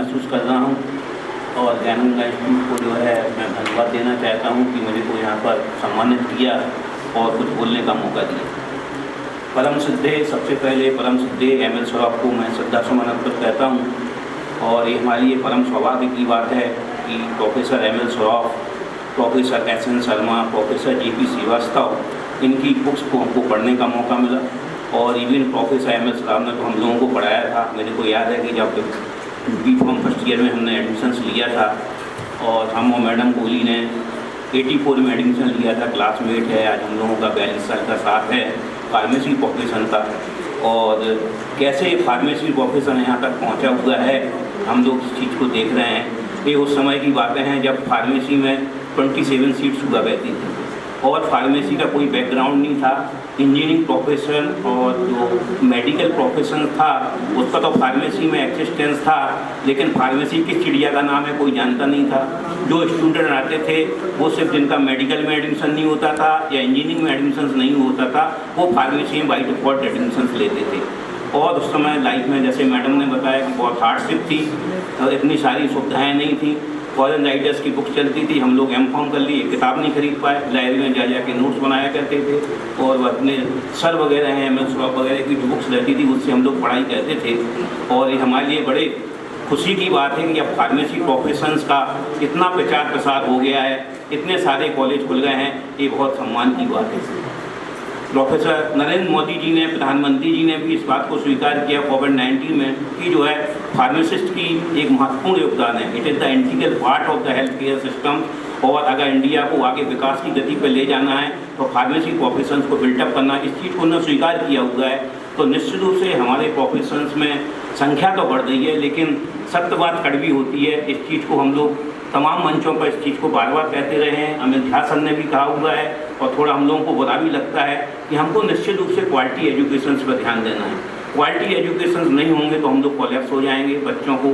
महसूस कर रहा हूँ और ज्ञानगंगा इंस्टीट्यूट को जो है मैं धन्यवाद देना चाहता हूँ कि मुझे को यहाँ पर सम्मानित किया और कुछ बोलने का मौका दिया। परम सिद्धे, सबसे पहले परम सिद्धे एम.एल. सौरभ को मैं श्रद्धा सुमन अर्पित कहता हूँ और ये हमारे लिए परम सौभाग्य की बात है कि professor M L. Saurabh, professor S N. Sharma, professor G P. Srivastava, इनकी बुक्स को हमको पढ़ने का मौका मिला। और इवन प्रोफेसर एम.एल. सौरभ ने तो हम लोगों को पढ़ाया था। मेरे को याद है कि जब B.Pharm फर्स्ट ईयर में हमने एडमिशन्स लिया था और हम और मैडम कोहली ने 84 में एडमिशन लिया था, क्लासमेट है, आज हम लोगों का 42 साल का साथ है फार्मेसी प्रोफेशन का। और कैसे फार्मेसी प्रोफेशन यहाँ तक पहुँचा हुआ है हम लोग इस चीज़ को देख रहे हैं। ये उस समय की बातें हैं जब फार्मेसी में 27 सीट्स हुआ करती थी और फार्मेसी का कोई बैकग्राउंड नहीं था। इंजीनियरिंग प्रोफेशन और जो मेडिकल प्रोफेशन था उसका तो फार्मेसी में एक्सिस्टेंस था, लेकिन फार्मेसी किस चिड़िया का नाम है कोई जानता नहीं था। जो स्टूडेंट आते थे वो सिर्फ जिनका मेडिकल में एडमिशन नहीं होता था या इंजीनियरिंग में एडमिशन नहीं होता था वो फार्मेसी में बाई डिफॉल्ट एडमिशन लेते थे। और उस समय लाइफ में जैसे मैडम ने बताया कि बहुत हार्डशिप थी और इतनी सारी सुविधाएँ नहीं थी। फॉरेन राइटर्स की बुक्स चलती थी, हम लोग M.Pharm कर लिए, किताब नहीं खरीद पाए, लाइब्रेरी में जा के नोट्स बनाया करते थे और अपने सर वगैरह हैं एम.एल. सौरभ वगैरह की जो बुक्स रहती थी उससे हम लोग पढ़ाई करते थे। और ये हमारे लिए बड़े खुशी की बात है कि अब फार्मेसी प्रोफेशंस का इतना प्रचार प्रसार हो गया है, इतने सारे कॉलेज खुल गए हैं, ये बहुत सम्मान की बात है। प्रोफेसर नरेंद्र मोदी जी ने, प्रधानमंत्री जी ने भी इस बात को स्वीकार किया कोविड-19 में कि जो है फार्मासिस्ट की एक महत्वपूर्ण योगदान है। It is the integral part of the health care system. और अगर इंडिया को आगे विकास की गति पर ले जाना है तो फार्मेसी प्रोफेशंस को बिल्टअप करना, इस चीज़ को उन्होंने स्वीकार किया हुआ है। तो निश्चित रूप से हमारे प्रोफेशंस में संख्या तो बढ़ रही है, लेकिन सत्य बात कड़वी होती है। इस चीज़ को हम लोग तमाम मंचों पर इस चीज़ को बार बार कहते रहे हैं। अमित झा सर ने भी कहा हुआ है और थोड़ा हम लोगों को बुरा भी लगता है कि हमको निश्चित रूप से क्वालिटी एजुकेशन पर ध्यान देना है। क्वालिटी एजुकेशन नहीं होंगे तो हम लोग कोलैप्स हो जाएंगे। बच्चों को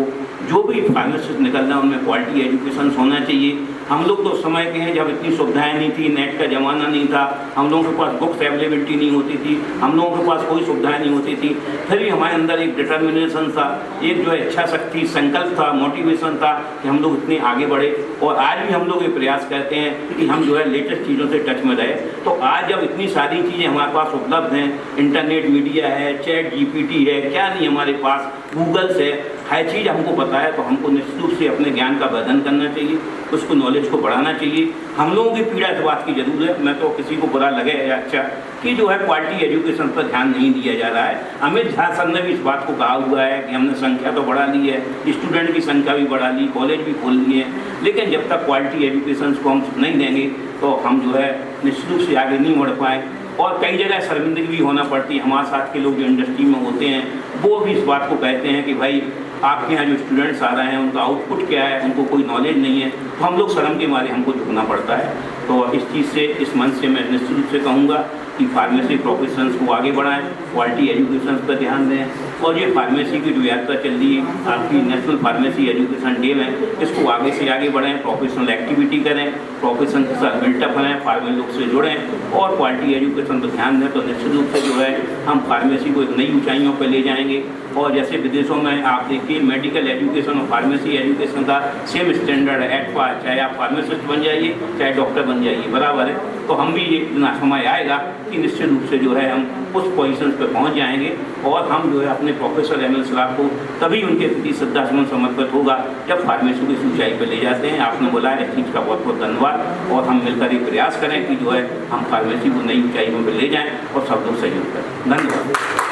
जो भी फार्मासिस्ट निकलना है उनमें क्वालिटी एजुकेशन होना चाहिए। हम लोग तो उस समय के हैं जब इतनी सुविधाएं नहीं थी, नेट का ज़माना नहीं था, हम लोगों के पास बुक्स अवेलेबिलिटी नहीं होती थी, हम लोगों के पास कोई सुविधाएं नहीं होती थी। फिर भी हमारे अंदर एक डिटर्मिनेशन था, एक जो है इच्छा शक्ति, संकल्प था, मोटिवेशन था कि हम लोग इतने आगे बढ़े। और आज भी हम लोग ये प्रयास करते हैं कि हम जो है लेटेस्ट चीज़ों से टच में रहे। तो आज जब इतनी सारी चीज़ें हमारे पास उपलब्ध हैं, इंटरनेट मीडिया है, चैट GPT है, क्या नहीं हमारे पास गूगल्स है, हर चीज़ हमको पता है, तो हमको निश्चित रूप से अपने ज्ञान का वर्धन करना चाहिए, उसको नॉलेज को बढ़ाना चाहिए। हम लोगों की पीड़ा इस बात की जरूर है, मैं तो किसी को बुरा लगे या अच्छा कि जो है क्वालिटी एजुकेशन पर ध्यान नहीं दिया जा रहा है। अमित झा सर ने भी इस बात को कहा हुआ है कि हमने संख्या तो बढ़ा ली है, स्टूडेंट की संख्या भी बढ़ा ली, कॉलेज भी खोल लिए हैं, लेकिन जब तक क्वालिटी एजुकेशन को हम नहीं देंगे तो हम जो है निश्चित रूप से आगे नहीं बढ़ पाए। और कई जगह शर्मिंदगी भी होना पड़ती है। हमारे साथ के लोग जो इंडस्ट्री में होते हैं वो भी इस बात को कहते हैं कि भाई आपके यहाँ जो स्टूडेंट्स आ रहे हैं उनका आउटपुट क्या है, उनको कोई नॉलेज नहीं है, तो हम लोग शर्म के मारे हमको झुकना पड़ता है। तो इस चीज़ से, इस मंच से मैं निश्चित रूप से कहूँगा कि फार्मेसी प्रोफेशंस को आगे बढ़ाएं, क्वालिटी एजुकेशन पर ध्यान दें। और ये फार्मेसी की जो यात्रा चल रही है, आपकी नेशनल फार्मेसी एजुकेशन डे में, इसको आगे से आगे बढ़ाएं, प्रोफेशनल एक्टिविटी करें, प्रोफेशन के साथ बिल्टअप बनाएं, फार्मे लोग से जुड़ें और क्वालिटी एजुकेशन पर ध्यान दें। तो निश्चित रूप से जो है हम फार्मेसी को एक नई ऊंचाइयों पर ले जाएंगे। और जैसे विदेशों में आप देखिए मेडिकल एजुकेशन और फार्मेसी एजुकेशन का सेम स्टैंडर्ड है, एट पार, चाहे आप फार्मासिस्ट बन जाइए चाहे डॉक्टर बन जाइए, बराबर है। तो हम भी ये समय आएगा कि निश्चित रूप से जो है हम उस पोजीशन पे पहुंच जाएंगे और हम जो है अपने प्रोफेसर एम.एल. सौरभ को तभी उनके प्रति श्रद्धासुमन समर्पित होगा जब फार्मेसी को इस ऊंचाई पर ले जाते हैं। आपने बुलाया, इस चीज़ का बहुत बहुत धन्यवाद। और हम मिलकर ये प्रयास करें कि जो है हम फार्मेसी को नई ऊंचाइयों पर ले जाएँ और सब लोग सहयोग करें। धन्यवाद।